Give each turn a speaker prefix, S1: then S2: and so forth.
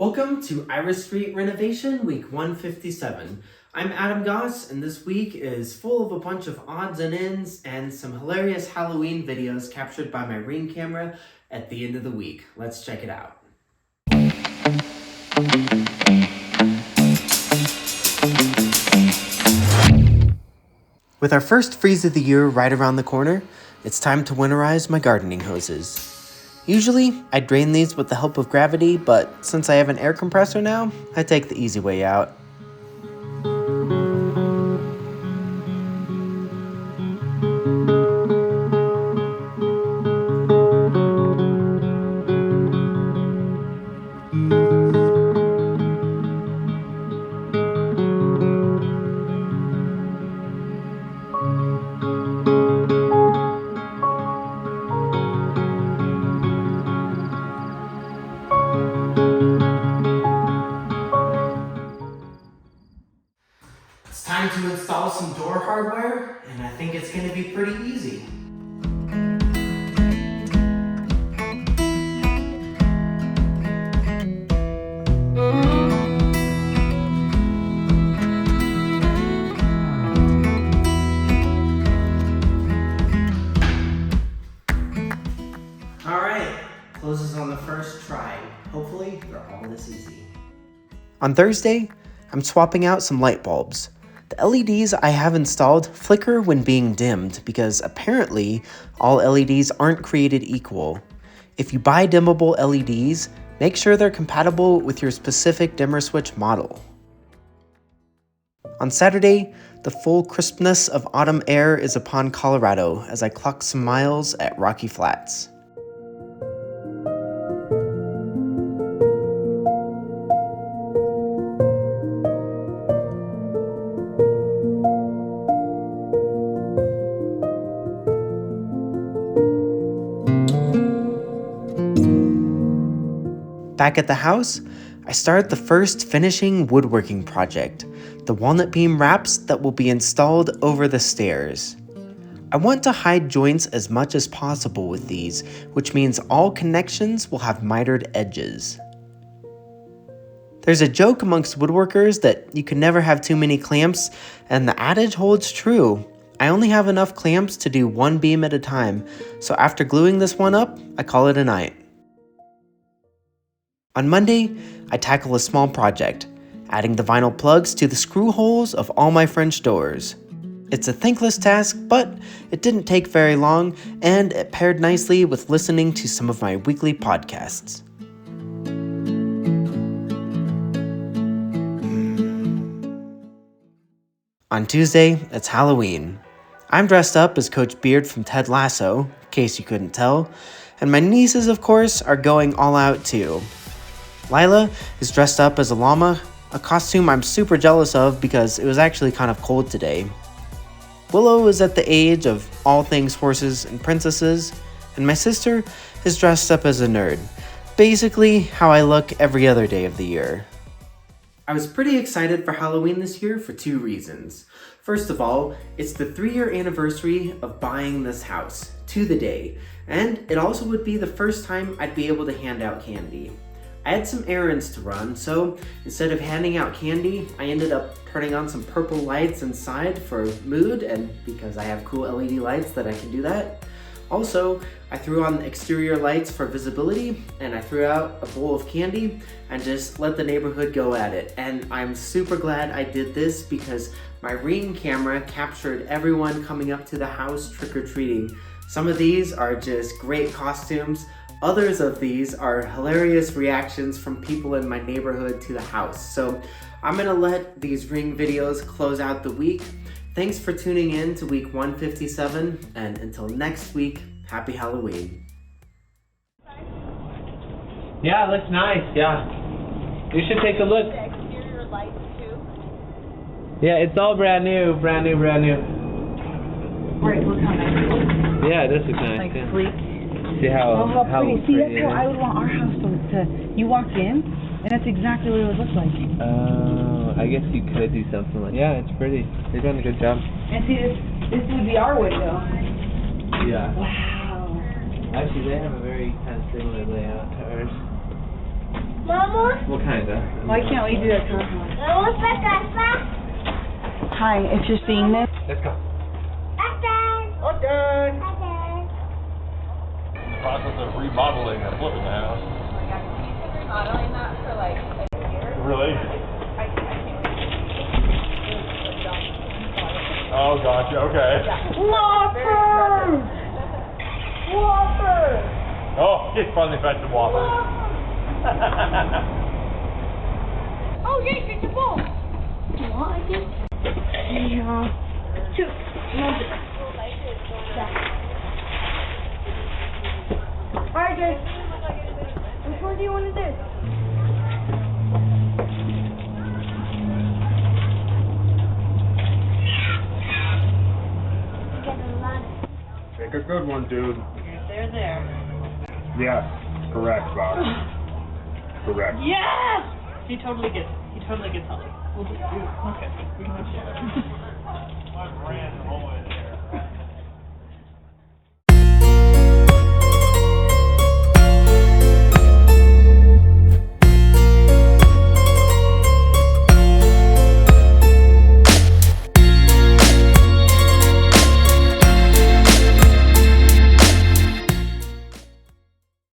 S1: Welcome to Iris Street Renovation Week 157. I'm Adam Goss, and this week is full of a bunch of odds and ends and some hilarious Halloween videos captured by my Ring camera at the end of the week. Let's check it out. With our first freeze of the year right around the corner, it's time to winterize my gardening hoses. Usually, I drain these with the help of gravity, but since I have an air compressor now, I take the easy way out. It's time to install some door hardware, and I think it's going to be pretty easy. Alright, closes on the first try. Hopefully, they're all this easy. On Thursday, I'm swapping out some light bulbs. The LEDs I have installed flicker when being dimmed because apparently all LEDs aren't created equal. If you buy dimmable LEDs, make sure they're compatible with your specific dimmer switch model. On Saturday, the full crispness of autumn air is upon Colorado as I clock some miles at Rocky Flats. Back at the house, I started the first finishing woodworking project, the walnut beam wraps that will be installed over the stairs. I want to hide joints as much as possible with these, which means all connections will have mitered edges. There's a joke amongst woodworkers that you can never have too many clamps, and the adage holds true. I only have enough clamps to do one beam at a time, so after gluing this one up, I call it a night. On Monday, I tackle a small project, adding the vinyl plugs to the screw holes of all my French doors. It's a thankless task, but it didn't take very long, and it paired nicely with listening to some of my weekly podcasts. On Tuesday, it's Halloween. I'm dressed up as Coach Beard from Ted Lasso, in case you couldn't tell, and my nieces, of course, are going all out too. Lila is dressed up as a llama, a costume I'm super jealous of because it was actually kind of cold today. Willow is at the age of all things horses and princesses, and my sister is dressed up as a nerd, basically how I look every other day of the year. I was pretty excited for Halloween this year for two reasons. First of all, it's the 3-year anniversary of buying this house, to the day, and it also would be the first time I'd be able to hand out candy. I had some errands to run, so instead of handing out candy, I ended up turning on some purple lights inside for mood, and because I have cool LED lights that I can do that. Also, I threw on exterior lights for visibility, and I threw out a bowl of candy and just let the neighborhood go at it. And I'm super glad I did this because my Ring camera captured everyone coming up to the house trick-or-treating. Some of these are just great costumes. Others of these are hilarious reactions from people in my neighborhood to the house. So I'm gonna let these Ring videos close out the week. Thanks for tuning in to week 157, and until next week, happy Halloween.
S2: Yeah, it looks nice, yeah. You should take a look.
S3: The exterior lights too?
S2: Yeah, it's all brand new.
S3: Right, look how nice it looks.
S2: Yeah, it does look nice.
S3: Like
S2: Yeah.
S3: sleek.
S2: See how
S3: pretty. See, that's
S2: it
S3: how
S2: is?
S3: I would want our house to, you walk in, and that's exactly what it would look like.
S2: I guess you could do something like. Yeah, it's pretty. You're doing a good job.
S3: And see, this would be our window.
S2: Yeah.
S3: Wow.
S2: Actually, they have a very kind of similar layout to ours.
S4: Mama?
S2: What kind of?
S3: Why can't we do that constantly? Hi, if you're seeing this.
S2: Let's go.
S4: Okay.
S5: In the process of remodeling and flipping the house.
S6: Oh my God, he's been remodeling that for like a year.
S5: Really?
S6: I can't wait.
S5: Oh, gotcha. Okay.
S4: Whoppers! Whoppers!
S5: Oh, he finally fed the Whopper.
S4: Oh, yeah, get your ball. You want like it? Yeah. Two. Alright, guys. Which one do you want to do?
S5: Pick a good one, dude.
S3: They're there.
S5: Yes. Correct, Bob. Correct.
S3: Yes! He totally gets Holly. We'll just do. Okay. We can watch it.